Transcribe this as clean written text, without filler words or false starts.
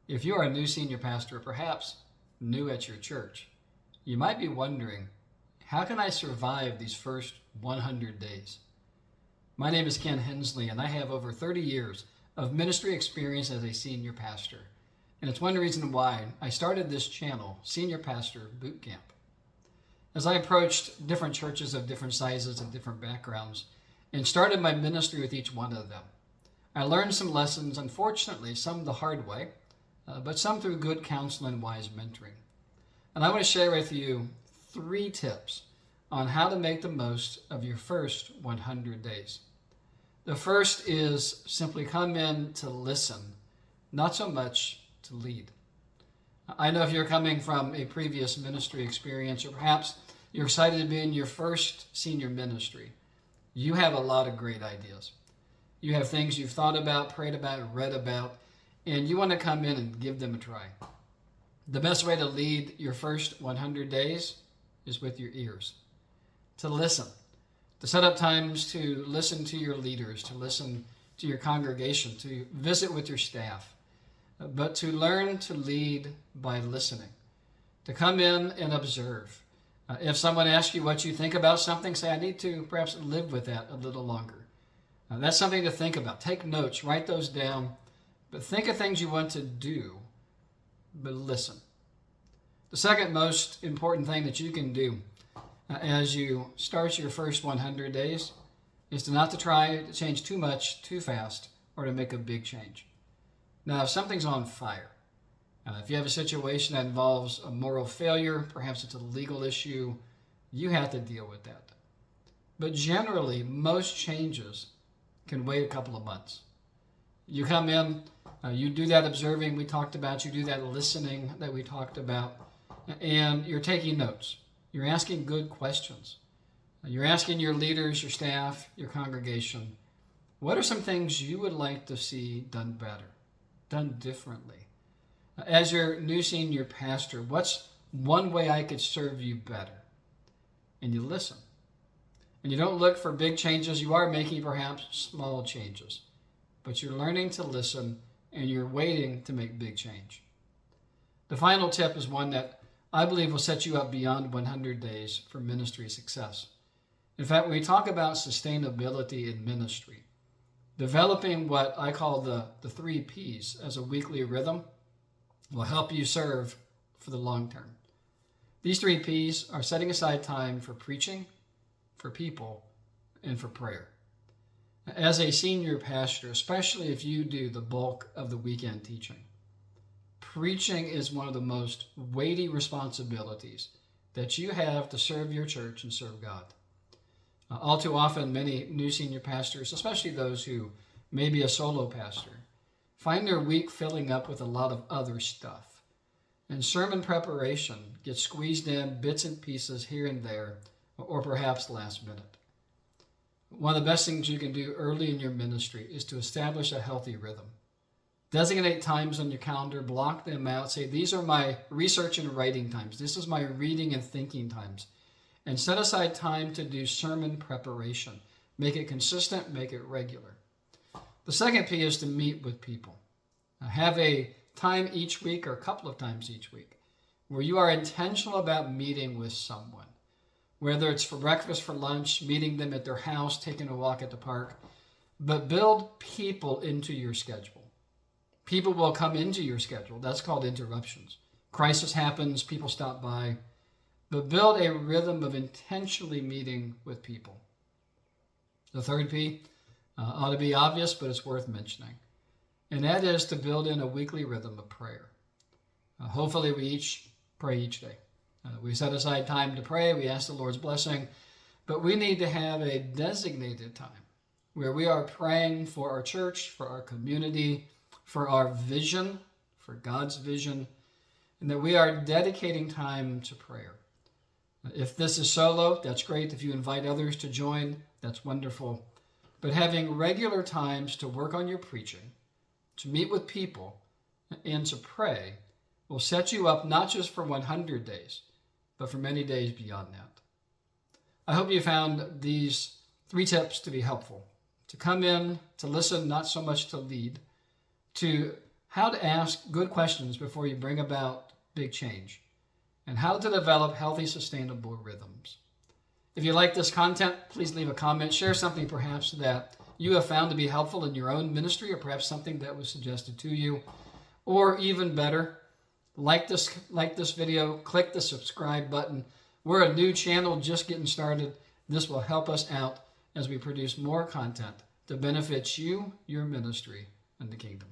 If you are a new senior pastor, or perhaps new at your church, you might be wondering, how can I survive these first 100 days? My name is Ken Hensley, and I have over 30 years of ministry experience as a senior pastor. And it's one reason why I started this channel, Senior Pastor Boot Camp. As I approached different churches of different sizes and different backgrounds and started my ministry with each one of them, I learned some lessons, unfortunately, some the hard way, but some through good counsel and wise mentoring. And I want to share with you 3 tips on how to make the most of your first 100 days. The first is simply come in to listen, not so much to lead. I know if you're coming from a previous ministry experience, or perhaps you're excited to be in your first senior ministry, you have a lot of great ideas. You have things you've thought about, prayed about, read about, and you want to come in and give them a try. The best way to lead your first 100 days is with your ears, to listen, to set up times to listen to your leaders, to listen to your congregation, to visit with your staff, but to learn to lead by listening, to come in and observe. If someone asks you what you think about something, say, I need to perhaps live with that a little longer. That's something to think about. Take notes, write those down, but think of things you want to do, but listen. The second most important thing that you can do as you start your first 100 days is to not to try to change too much too fast or to make a big change. Now, if something's on fire, if you have a situation that involves a moral failure, perhaps it's a legal issue, you have to deal with that. But generally, most changes can wait a couple of months. You come in, you do that observing we talked about, you do that listening that we talked about, and you're taking notes. You're asking good questions. You're asking your leaders, your staff, your congregation, what are some things you would like to see done better, done differently? As your new senior pastor, what's one way I could serve you better? And you listen. And you don't look for big changes. You are making perhaps small changes, but you're learning to listen and you're waiting to make big change. The final tip is one that I believe will set you up beyond 100 days for ministry success. In fact, when we talk about sustainability in ministry, developing what I call the 3 Ps as a weekly rhythm will help you serve for the long term. These 3 Ps are setting aside time for preaching, for people, and for prayer. As a senior pastor, especially if you do the bulk of the weekend teaching, preaching is one of the most weighty responsibilities that you have to serve your church and serve God. All too often, many new senior pastors, especially those who may be a solo pastor, find their week filling up with a lot of other stuff. And sermon preparation gets squeezed in bits and pieces here and there, or perhaps last minute. One of the best things you can do early in your ministry is to establish a healthy rhythm. Designate times on your calendar, block them out, say, these are my research and writing times. This is my reading and thinking times. And set aside time to do sermon preparation. Make it consistent, make it regular. The second P is to meet with people. Have a time each week or a couple of times each week where you are intentional about meeting with someone. Whether it's for breakfast, for lunch, meeting them at their house, taking a walk at the park, but build people into your schedule. People will come into your schedule. That's called interruptions. Crisis happens, people stop by, but build a rhythm of intentionally meeting with people. The third P ought to be obvious, but it's worth mentioning, and that is to build in a weekly rhythm of prayer. Hopefully we each pray each day. We set aside time to pray, we ask the Lord's blessing, but we need to have a designated time where we are praying for our church, for our community, for our vision, for God's vision, and that we are dedicating time to prayer. If this is solo, that's great. If you invite others to join, that's wonderful. But having regular times to work on your preaching, to meet with people, and to pray will set you up not just for 100 days, but for many days beyond that. I hope you found these 3 tips to be helpful. To come in, to listen, not so much to lead, to how to ask good questions before you bring about big change, and how to develop healthy, sustainable rhythms. If you like this content, please leave a comment. Share something perhaps that you have found to be helpful in your own ministry, or perhaps something that was suggested to you. Or even better, like this video, click the subscribe button. We're a new channel just getting started. This will help us out as we produce more content to benefit you, your ministry, and the kingdom.